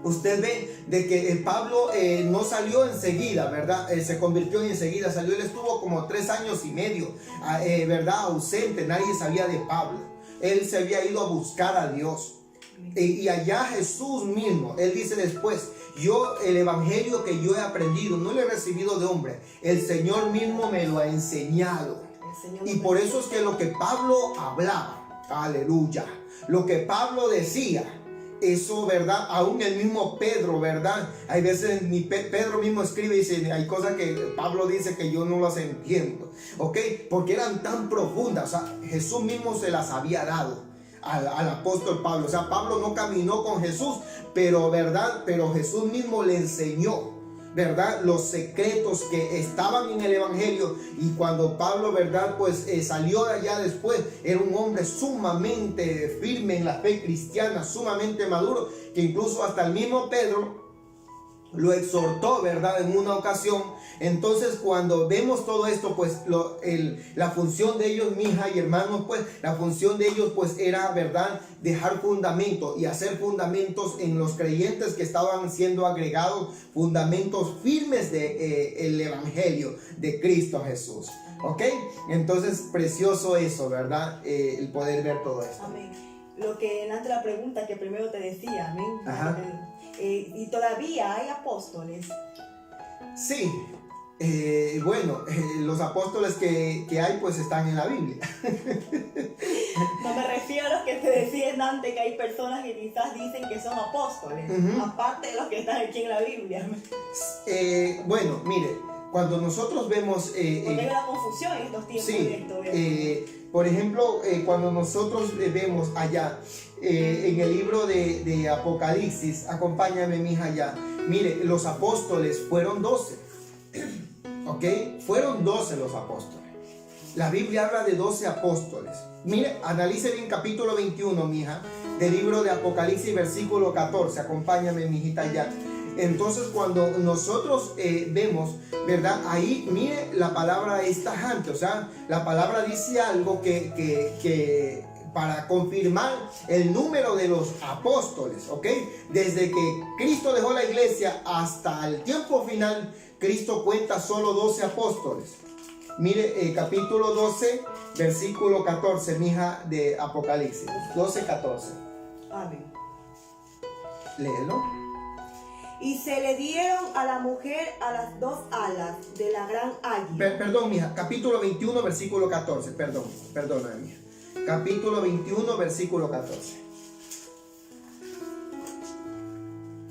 Usted ve de que Pablo no salió enseguida, ¿verdad? Se convirtió enseguida, salió. Él estuvo como 3 años y medio, ¿verdad?, ausente. Nadie sabía de Pablo. Él se había ido a buscar a Dios. Y allá Jesús mismo, Él dice después: el evangelio que yo he aprendido, no lo he recibido de hombre, el Señor mismo me lo ha enseñado. Y por eso es que lo que Pablo hablaba, aleluya, lo que Pablo decía, eso, ¿verdad? Aún el mismo Pedro, ¿verdad? Hay veces ni Pedro mismo escribe y dice: hay cosas que Pablo dice que yo no las entiendo. ¿Ok? Porque eran tan profundas. O sea, Jesús mismo se las había dado al apóstol Pablo. O sea, Pablo no caminó con Jesús, pero, ¿verdad?, pero Jesús mismo le enseñó, ¿verdad?, los secretos que estaban en el evangelio. Y cuando Pablo, ¿verdad?, pues salió de allá después, era un hombre sumamente firme en la fe cristiana, sumamente maduro, que incluso hasta el mismo Pedro lo exhortó, ¿verdad?, en una ocasión. Entonces, cuando vemos todo esto, pues la función de ellos, mija y hermanos, pues la función de ellos pues era, ¿verdad?, dejar fundamentos y hacer fundamentos en los creyentes que estaban siendo agregados, fundamentos firmes de el evangelio de Cristo Jesús. ¿Ok? Entonces, precioso eso, ¿verdad?, el poder ver todo esto. Amén. Lo que nace la pregunta que primero te decía, amén. Ajá. Y todavía hay apóstoles. Sí. Bueno, los apóstoles que hay pues están en la Biblia. No me refiero a los que te decían antes, que hay personas que quizás dicen que son apóstoles, aparte de los que están aquí en la Biblia. Bueno, mire, cuando nosotros vemos... Porque hay una confusión en estos tiempos, sí, de esto. por ejemplo, cuando nosotros vemos allá en el libro de Apocalipsis, acompáñame mija ya, mire, los apóstoles fueron 12, ¿ok? Fueron 12 los apóstoles. La Biblia habla de 12 apóstoles. Mire, analice bien capítulo 21, mija, del libro de Apocalipsis, versículo 14. Acompáñame, mijita, ya. Entonces, cuando nosotros vemos, ¿verdad? Ahí, mire, la palabra es tajante. O sea, la palabra dice algo que para confirmar el número de los apóstoles, ¿ok? Desde que Cristo dejó la iglesia hasta el tiempo final, Cristo cuenta solo 12 apóstoles. Mire, capítulo 12, versículo 14, mija, de Apocalipsis. 12, 14. Amén. Léelo. Y se le dieron a la mujer a las 2 alas de la gran águila. Perdón, mija, capítulo 21, versículo 14. Perdona, mija. Capítulo 21, versículo 14.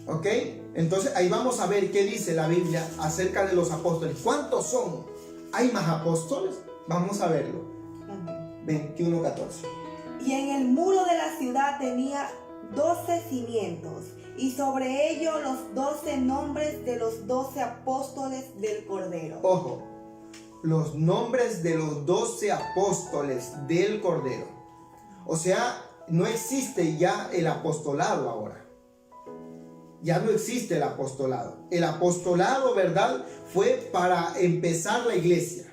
¿Ok? Entonces ahí vamos a ver qué dice la Biblia acerca de los apóstoles. ¿Cuántos son? ¿Hay más apóstoles? Vamos a verlo. 21, 14. Y en el muro de la ciudad tenía 12 cimientos, y sobre ellos los 12 nombres de los 12 apóstoles del Cordero. Ojo, los nombres de los 12 apóstoles del Cordero. O sea, no existe ya el apostolado ahora. Ya no existe el apostolado. El apostolado, ¿verdad?, fue para empezar la iglesia,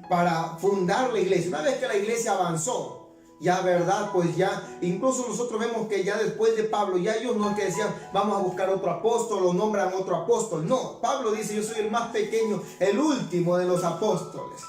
para fundar la iglesia. Una vez que la iglesia avanzó, ya, ¿verdad?, pues ya, incluso nosotros vemos que ya después de Pablo, ya ellos no es que decían, vamos a buscar otro apóstol o nombran otro apóstol. No, Pablo dice, yo soy el más pequeño, el último de los apóstoles.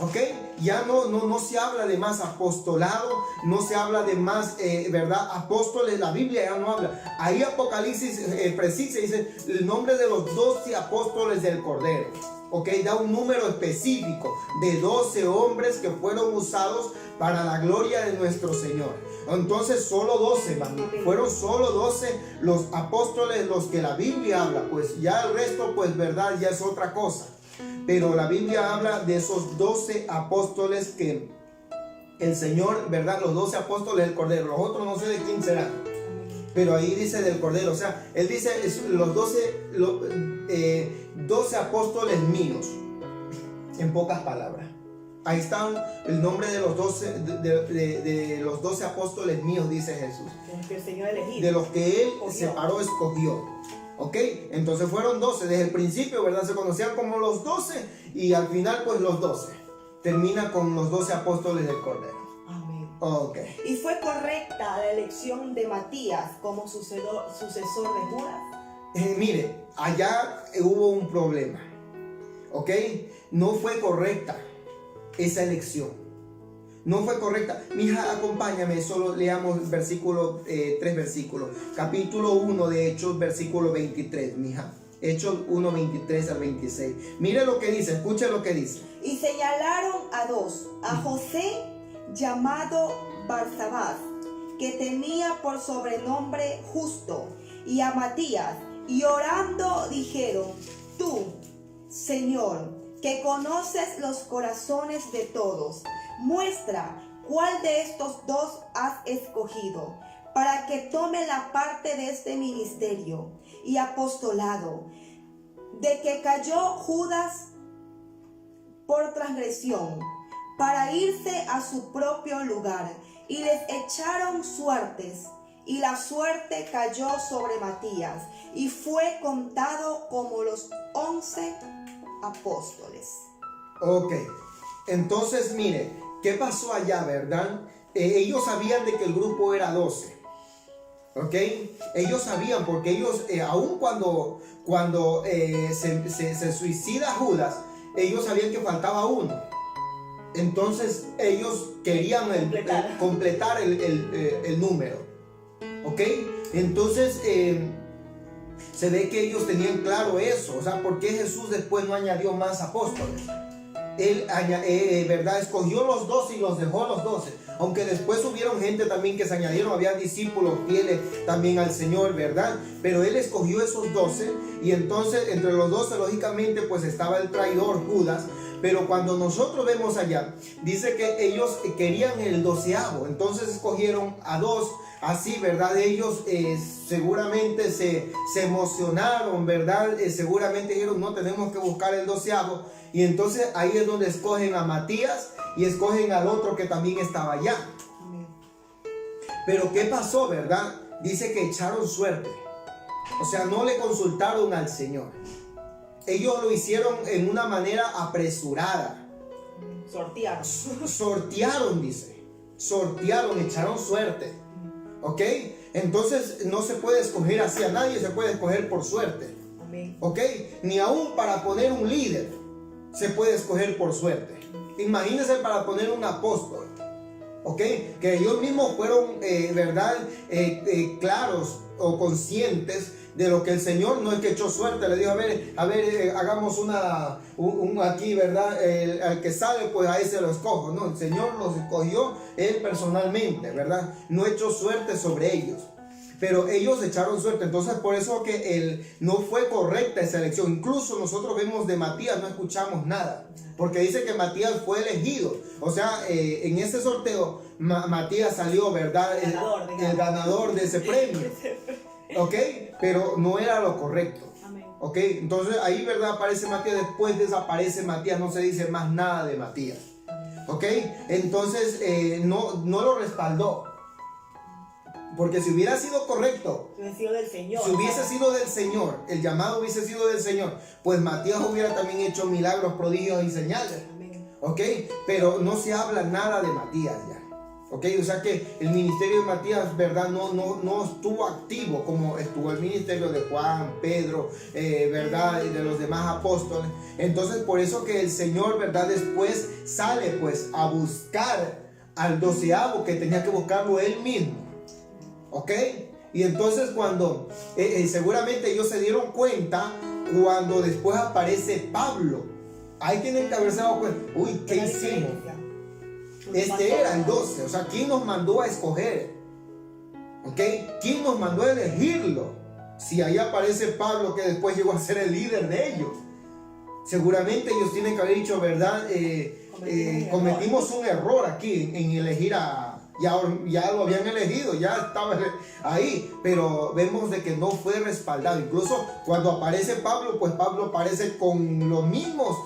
¿Ok? Ya no se habla de más apostolado, no se habla de más, ¿verdad?, apóstoles. La Biblia ya no habla. Ahí Apocalipsis precisa, dice el nombre de los 12 apóstoles del Cordero. ¿Ok? Da un número específico de 12 hombres que fueron usados para la gloria de nuestro Señor. Entonces solo 12, mami. Fueron solo 12 los apóstoles los que la Biblia habla. Pues ya el resto, pues, ¿verdad?, ya es otra cosa. Pero la Biblia habla de esos 12 apóstoles que el Señor, ¿verdad?, los 12 apóstoles del Cordero. Los otros no sé de quién serán, pero ahí dice del Cordero. O sea, él dice los 12 apóstoles míos, en pocas palabras. Ahí está el nombre de los 12 de los 12 apóstoles míos, dice Jesús. Que el Señor elegido. De los que él escogió. separó, escogió. ¿Ok? Entonces fueron 12. Desde el principio, ¿verdad?, se conocían como los 12. Y al final, pues, los 12. Termina con los 12 apóstoles del Cordero. Amén. Ok. Y fue correcta la elección de Matías como sucesor de Judas. Mire, allá hubo un problema. ¿Ok? No fue correcta esa elección. No fue correcta. Mija, acompáñame, solo leamos versículo, 3 versículos. Capítulo 1 de Hechos, versículo 23, mija. Hechos 1, 23 al 26. Mire lo que dice, escuche lo que dice. Y señalaron a 2, a José, llamado Barsabás, que tenía por sobrenombre Justo, y a Matías, y orando dijeron, tú, Señor, que conoces los corazones de todos, muestra cuál de estos 2 has escogido, para que tome la parte de este ministerio y apostolado, de que cayó Judas por transgresión, para irse a su propio lugar, y les echaron suertes, y la suerte cayó sobre Matías, y fue contado como los 11 apóstoles. Ok. Entonces, mire, ¿qué pasó allá, verdad? Ellos sabían de que el grupo era 12. ¿Ok? Ellos sabían, porque ellos, aun cuando se suicida Judas, ellos sabían que faltaba uno. Entonces ellos querían completar el número. ¿Ok? Entonces se ve que ellos tenían claro eso. O sea, ¿por qué Jesús después no añadió más apóstoles? Él, ¿verdad?, escogió los 12 y los dejó los 12. Aunque después hubieron gente también que se añadieron, había discípulos fieles también al Señor, ¿verdad? Pero Él escogió esos 12, y entonces entre los 12 lógicamente pues estaba el traidor Judas. Pero cuando nosotros vemos allá, dice que ellos querían el 12avo, entonces escogieron a 2, así, ¿verdad? Ellos seguramente se emocionaron, ¿verdad? Seguramente dijeron, no, tenemos que buscar el 12avo, y entonces ahí es donde escogen a Matías y escogen al otro que también estaba allá. Pero ¿qué pasó, verdad? Dice que echaron suerte. O sea, no le consultaron al Señor. Ellos lo hicieron en una manera apresurada. Sortearon. Sortearon, dice. Sortearon, echaron suerte. ¿Ok? Entonces no se puede escoger así. A nadie se puede escoger por suerte. ¿Ok? Ni aún para poner un líder se puede escoger por suerte. Imagínense para poner un apóstol. ¿Ok? Que ellos mismos fueron, ¿verdad? Claros o conscientes de lo que el Señor no es que echó suerte, le dijo, a ver, hagamos aquí, ¿verdad? Al que sale, pues a ese lo escojo. No, el Señor los escogió él personalmente, ¿verdad? No echó suerte sobre ellos. Pero ellos echaron suerte, entonces por eso que no fue correcta esa elección. Incluso nosotros vemos de Matías, no escuchamos nada, porque dice que Matías fue elegido. O sea, en ese sorteo, Matías salió, ¿verdad? El ganador de ese premio. ¿Ok? Pero no era lo correcto. ¿Ok? Entonces ahí, ¿verdad? Aparece Matías, después desaparece Matías, no se dice más nada de Matías. ¿Ok? Entonces no lo respaldó. Porque si hubiera sido correcto, si hubiese sido del Señor, el llamado hubiese sido del Señor, pues Matías hubiera también hecho milagros, prodigios y señales. ¿Ok? Pero no se habla nada de Matías ya. ¿Ok? O sea que el ministerio de Matías, ¿verdad? No estuvo activo como estuvo el ministerio de Juan, Pedro, ¿verdad? Y de los demás apóstoles. Entonces por eso que el Señor, ¿verdad? Después sale pues a buscar al 12avo, que tenía que buscarlo él mismo. ¿Ok? Y entonces cuando seguramente ellos se dieron cuenta cuando después aparece Pablo. Ahí tienen que haberse dado cuenta. Uy, ¿qué hicimos? Este era el 12. O sea, ¿quién nos mandó a escoger? ¿Ok? ¿Quién nos mandó a elegirlo? Si ahí aparece Pablo, que después llegó a ser el líder de ellos. Seguramente ellos tienen que haber dicho, ¿verdad? Cometimos un error aquí en elegir a... Ya lo habían elegido, ya estaba ahí, pero vemos de que no fue respaldado. Incluso cuando aparece Pablo, pues Pablo aparece con los mismos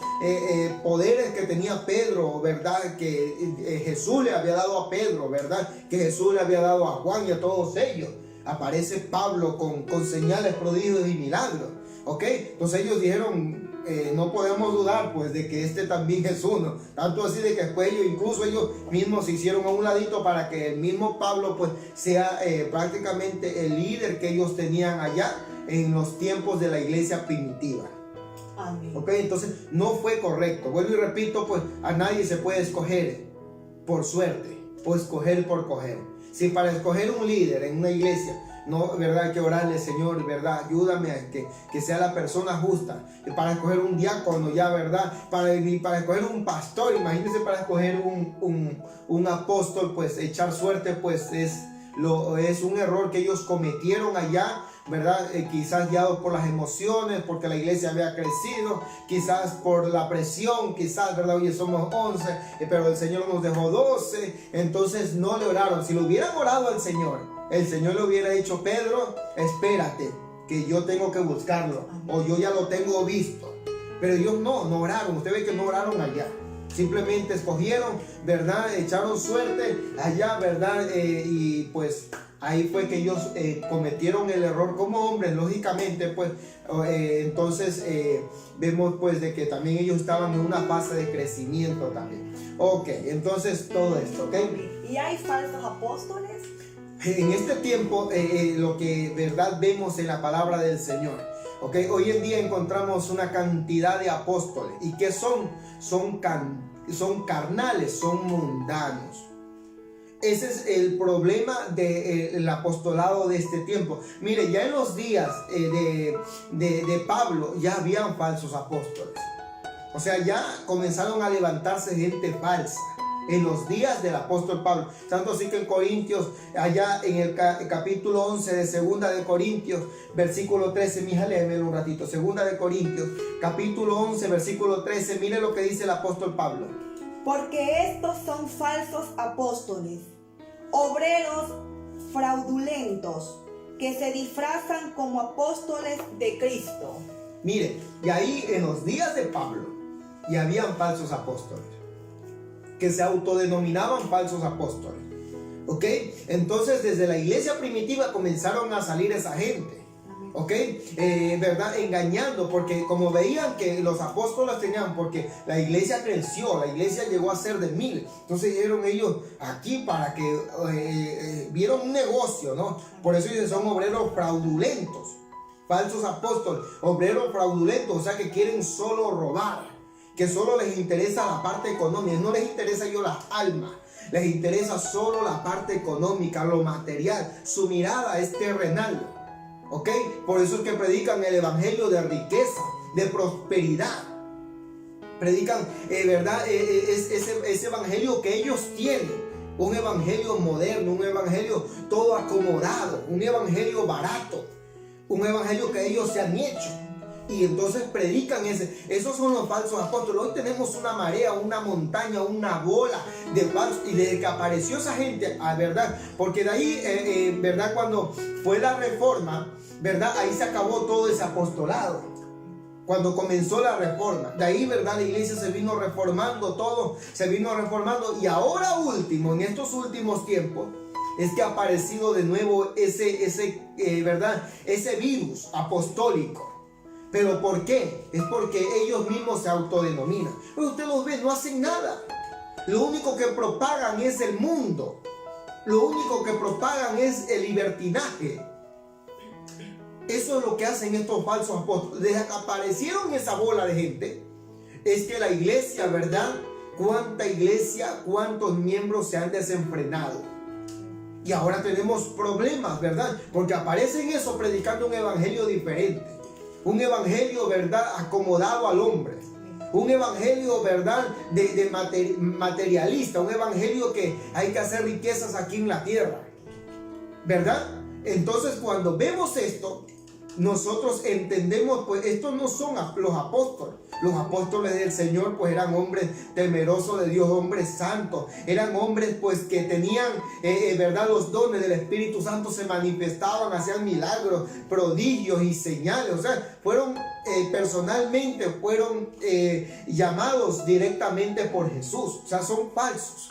poderes que tenía Pedro, ¿verdad? Que Jesús le había dado a Pedro, ¿verdad? Que Jesús le había dado a Juan y a todos ellos. Aparece Pablo con señales, prodigios y milagros. ¿Ok? Entonces ellos dijeron... no podemos dudar pues de que este también es uno, tanto así de que después incluso ellos mismos se hicieron a un ladito para que el mismo Pablo pues sea prácticamente el líder que ellos tenían allá en los tiempos de la iglesia primitiva. Amén. Ok, entonces no fue correcto. Vuelvo y repito, pues a nadie se puede escoger por suerte o escoger por coger. Si para escoger un líder en una iglesia, no, ¿verdad? Hay que orarle, Señor, ¿verdad? Ayúdame a que sea la persona justa. Para escoger un diácono, ya, ¿verdad? Para escoger un pastor, imagínense, para escoger un apóstol, pues echar suerte, pues es un error que ellos cometieron allá, ¿verdad? Quizás guiados por las emociones, porque la iglesia había crecido, quizás por la presión, quizás, ¿verdad? Oye, somos 11, pero el Señor nos dejó 12, entonces no le oraron. Si le hubieran orado al Señor, el Señor le hubiera dicho, Pedro, espérate, que yo tengo que buscarlo, o yo ya lo tengo visto. Pero ellos no oraron. Usted ve que no oraron allá. Simplemente escogieron, ¿verdad? Echaron suerte allá, ¿verdad? Y pues ahí fue que ellos cometieron el error como hombres, lógicamente, pues. Entonces vemos pues de que también ellos estaban en una fase de crecimiento también. Ok, entonces todo esto, ¿ok? ¿Y hay falsos apóstoles? En este tiempo, lo que verdad vemos en la palabra del Señor, ¿okay? Hoy en día encontramos una cantidad de apóstoles. ¿Y qué son? Son carnales, son mundanos. Ese es el problema del apostolado de este tiempo. Mire, ya en los días de Pablo ya habían falsos apóstoles. O sea, ya comenzaron a levantarse gente falsa. en los días del apóstol Pablo. Tanto así que en Corintios, allá en el capítulo 11 de Segunda de Corintios, versículo 13, mija, léemelo un ratito. Segunda de Corintios, capítulo 11, versículo 13, mire lo que dice el apóstol Pablo. Porque estos son falsos apóstoles, obreros fraudulentos, que se disfrazan como apóstoles de Cristo. Mire, y ahí en los días de Pablo, y habían falsos apóstoles, que se autodenominaban falsos apóstoles. ¿Ok? Entonces desde la iglesia primitiva comenzaron a salir esa gente. ¿Ok? ¿Verdad? Engañando, porque como veían que los apóstoles tenían, porque la iglesia creció, la iglesia llegó a ser de 1000. Entonces dijeron ellos aquí para que vieron un negocio, ¿no? Por eso dicen son obreros fraudulentos, falsos apóstoles, obreros fraudulentos, o sea que quieren solo robar, que solo les interesa la parte económica, no les interesa las almas, les interesa solo la parte económica, lo material, su mirada es terrenal. ¿Ok? Por eso es que predican el evangelio de riqueza, de prosperidad. Predican, ¿verdad? Ese evangelio que ellos tienen. Un evangelio moderno, un evangelio todo acomodado, un evangelio barato, un evangelio que ellos se han hecho. Y entonces predican esos son los falsos apóstoles. Hoy tenemos una marea, una montaña, una bola de falsos. Y desde que apareció esa gente, ¿verdad? Porque de ahí, ¿verdad? Cuando fue la reforma, ¿verdad? Ahí se acabó todo ese apostolado. Cuando comenzó la reforma, de ahí, ¿verdad? La iglesia se vino reformando, todo se vino reformando. Y ahora último, en estos últimos tiempos, es que ha aparecido de nuevo ¿verdad? Ese virus apostólico. ¿Pero por qué? Es porque ellos mismos se autodenominan. Pero usted los ve, no hacen nada. Lo único que propagan es el mundo. Lo único que propagan es el libertinaje. Eso es lo que hacen estos falsos apóstoles. Desde que aparecieron esa bola de gente, es que la iglesia, ¿verdad? ¿Cuánta iglesia, cuántos miembros se han desenfrenado? Y ahora tenemos problemas, ¿verdad? Porque aparecen eso predicando un evangelio diferente. Un evangelio, ¿verdad? Acomodado al hombre. Un evangelio, ¿verdad? De materialista. Un evangelio que hay que hacer riquezas aquí en la tierra. ¿Verdad? Entonces cuando vemos esto, nosotros entendemos, pues estos no son los apóstoles. Los apóstoles del Señor pues eran hombres temerosos de Dios, hombres santos. Eran hombres pues que tenían, ¿verdad? Los dones del Espíritu Santo se manifestaban, hacían milagros, prodigios y señales. O sea, fueron personalmente, fueron llamados directamente por Jesús. O sea, son falsos.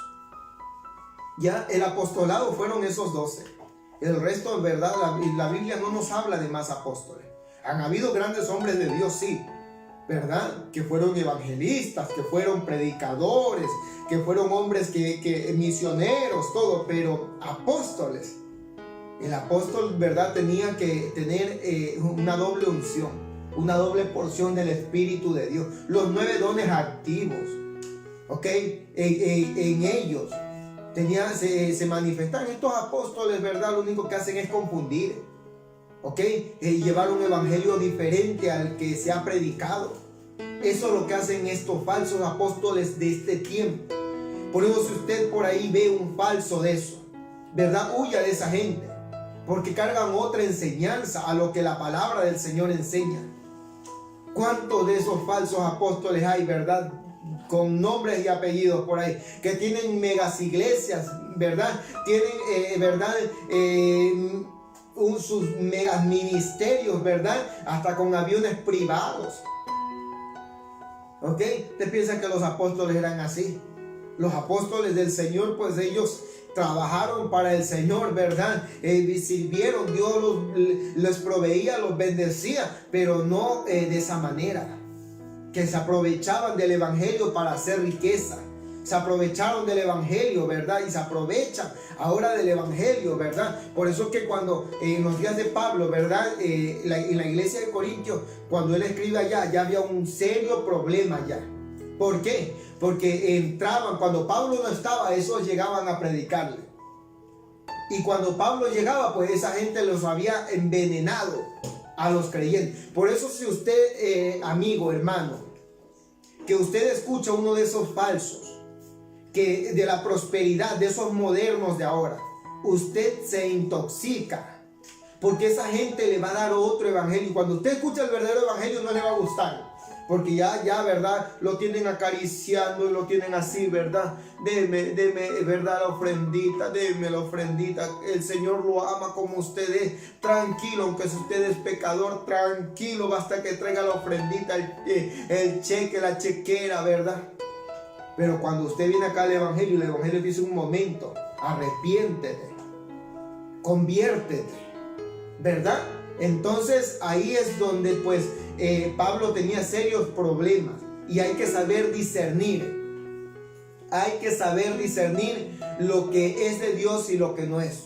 Ya el apostolado fueron esos 12. El resto, ¿verdad? La Biblia no nos habla de más apóstoles. Han habido grandes hombres de Dios, sí, ¿verdad? Que fueron evangelistas, que fueron predicadores, que fueron hombres que misioneros, todo, pero apóstoles. El apóstol, ¿verdad? Tenía que tener una doble unción, una doble porción del Espíritu de Dios. Los 9 dones activos, ¿ok? En ellos se manifestan estos apóstoles, ¿verdad? Lo único que hacen es confundir, ¿ok? Llevar un evangelio diferente al que se ha predicado. Eso es lo que hacen estos falsos apóstoles de este tiempo. Por eso si usted por ahí ve un falso de eso, ¿verdad? Huya de esa gente, porque cargan otra enseñanza a lo que la palabra del Señor enseña. ¿Cuántos de esos falsos apóstoles hay, verdad? Con nombres y apellidos por ahí, que tienen megas iglesias, ¿verdad? Tienen, ¿verdad? Sus megas ministerios, ¿verdad? Hasta con aviones privados. ¿Ok? ¿Usted piensa que los apóstoles eran así? Los apóstoles del Señor, pues ellos trabajaron para el Señor, ¿verdad? Sirvieron, Dios les proveía, los bendecía, pero no de esa manera. Que se aprovechaban del evangelio para hacer riqueza. Se aprovecharon del evangelio, ¿verdad? Y se aprovechan ahora del evangelio, ¿verdad? Por eso es que cuando en los días de Pablo, ¿verdad? En la iglesia de Corintios, cuando él escribe allá, ya había un serio problema ya. ¿Por qué? Porque entraban, cuando Pablo no estaba, esos llegaban a predicarle. Y cuando Pablo llegaba, pues esa gente los había envenenado a los creyentes. Por eso si usted, amigo, hermano, que usted escucha uno de esos falsos, que de la prosperidad de esos modernos de ahora, usted se intoxica, porque esa gente le va a dar otro evangelio. Y cuando usted escucha el verdadero evangelio no le va a gustar, porque ya, ¿verdad? Lo tienen acariciando y lo tienen así, ¿verdad? Deme, ¿verdad? Deme la ofrendita. El Señor lo ama como usted es. Tranquilo, aunque si usted es pecador, tranquilo, basta que traiga la ofrendita, el cheque, la chequera, ¿verdad? Pero cuando usted viene acá al evangelio, el evangelio dice un momento: arrepiéntete, conviértete, ¿verdad? Entonces ahí es donde pues Pablo tenía serios problemas, y hay que saber discernir. Hay que saber discernir lo que es de Dios y lo que no es.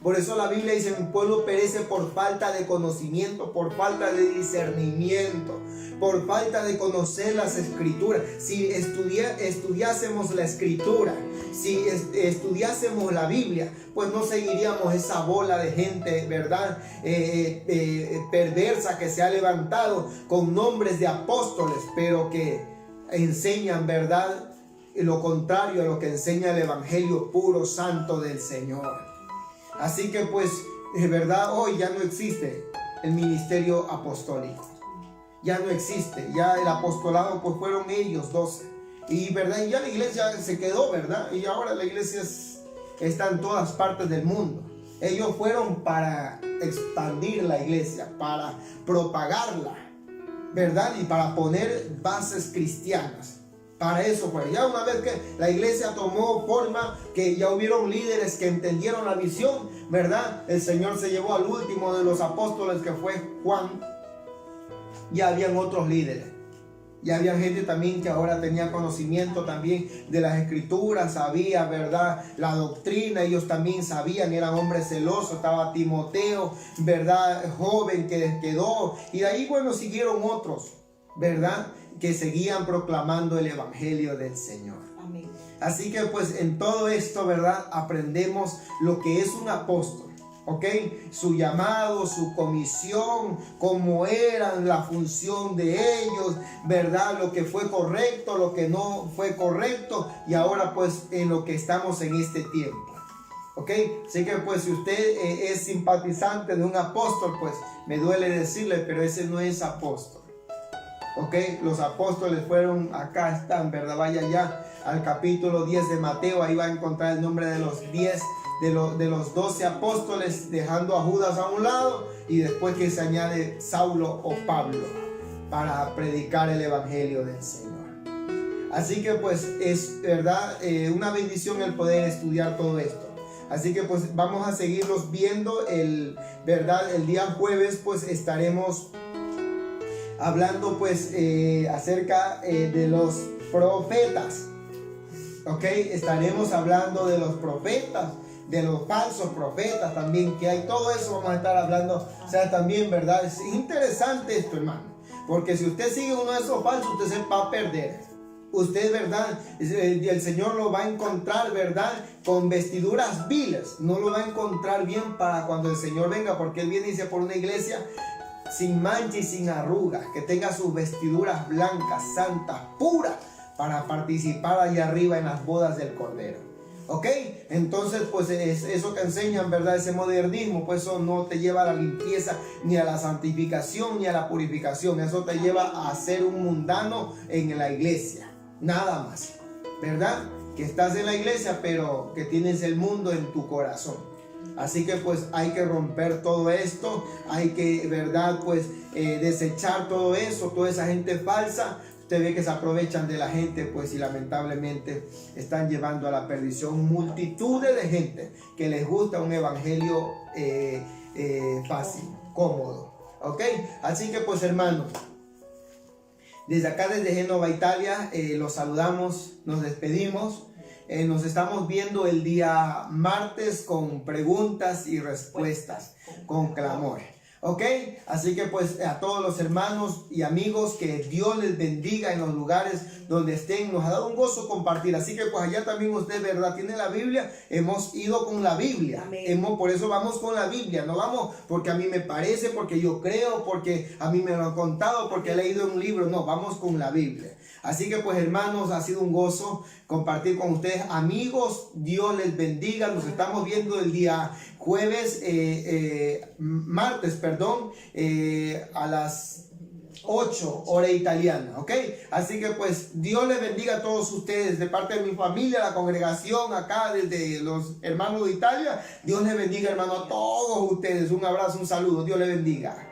Por eso la Biblia dice: mi pueblo perece por falta de conocimiento, por falta de discernimiento, por falta de conocer las escrituras. Si estudiásemos la escritura, si estudiásemos la Biblia, pues no seguiríamos esa bola de gente, ¿verdad? Perversa, que se ha levantado con nombres de apóstoles, pero que enseñan, ¿verdad?, lo contrario a lo que enseña el evangelio puro, santo del Señor. Así que pues, de verdad, hoy ya no existe el ministerio apostólico. Ya no existe. Ya el apostolado pues fueron ellos 12. Y verdad, y ya la iglesia se quedó, ¿verdad? Y ahora la iglesia está en todas partes del mundo. Ellos fueron para expandir la iglesia, para propagarla, ¿verdad? Y para poner bases cristianas. Para eso, pues ya una vez que la iglesia tomó forma, que ya hubieron líderes que entendieron la visión, ¿verdad? El Señor se llevó al último de los apóstoles, que fue Juan. Ya habían otros líderes. Ya había gente también que ahora tenía conocimiento también de las escrituras, sabía, ¿verdad?, la doctrina. Ellos también sabían, eran hombres celosos. Estaba Timoteo, ¿verdad?, joven, que quedó. Y de ahí, bueno, siguieron otros, ¿verdad?, que seguían proclamando el evangelio del Señor. Amén. Así que pues en todo esto, ¿verdad?, aprendemos lo que es un apóstol, ¿ok? Su llamado, su comisión, cómo eran, la función de ellos, ¿verdad?, lo que fue correcto, lo que no fue correcto, y ahora pues en lo que estamos en este tiempo, ¿ok? Así que pues si usted es simpatizante de un apóstol, pues me duele decirle, pero ese no es apóstol. Ok, los apóstoles fueron, acá están, ¿verdad? Vaya ya al capítulo 10 de Mateo, ahí va a encontrar el nombre de los 10, de los 12 apóstoles, dejando a Judas a un lado, y después que se añade Saulo o Pablo para predicar el evangelio del Señor. Así que pues es, ¿verdad?, una bendición el poder estudiar todo esto. Así que pues vamos a seguirlos viendo, ¿verdad? El día jueves pues estaremos hablando pues acerca de los profetas, ¿ok? Estaremos hablando de los profetas, de los falsos profetas también que hay. Todo eso vamos a estar hablando, o sea, también, ¿verdad? Es interesante esto, hermano, porque si usted sigue uno de esos falsos, usted se va a perder. Usted, ¿verdad?, el Señor lo va a encontrar, ¿verdad?, con vestiduras viles. No lo va a encontrar bien para cuando el Señor venga, porque Él viene y dice por una iglesia sin mancha y sin arrugas, que tenga sus vestiduras blancas, santas, puras, para participar allá arriba en las bodas del Cordero. ¿Ok? Entonces, pues es eso que enseñan, ¿verdad?, ese modernismo, pues eso no te lleva a la limpieza, ni a la santificación, ni a la purificación. Eso te lleva a ser un mundano en la iglesia, nada más, ¿verdad? Que estás en la iglesia, pero que tienes el mundo en tu corazón. Así que pues hay que romper todo esto, hay que, ¿verdad?, pues desechar todo eso, toda esa gente falsa. Usted ve que se aprovechan de la gente, pues, y lamentablemente están llevando a la perdición multitudes de gente que les gusta un evangelio fácil, cómodo, ¿ok? Así que pues, hermanos, desde acá, desde Génova, Italia, los saludamos, nos despedimos. Nos estamos viendo el día martes con preguntas y respuestas, con clamor. Ok, así que pues a todos los hermanos y amigos, que Dios les bendiga en los lugares donde estén. Nos ha dado un gozo compartir, así que pues allá también usted, ¿verdad? Tiene la Biblia, hemos ido con la Biblia. Por eso vamos con la Biblia, no vamos porque a mí me parece, porque yo creo, porque a mí me lo han contado, porque he leído un libro, no, vamos con la Biblia. Así que pues hermanos, ha sido un gozo compartir con ustedes. Amigos, Dios les bendiga. Nos estamos viendo el día martes, a las 8 hora italiana, ¿ok? Así que pues Dios les bendiga a todos ustedes de parte de mi familia, la congregación acá desde los hermanos de Italia. Dios les bendiga, hermano, a todos ustedes. Un abrazo, un saludo. Dios les bendiga.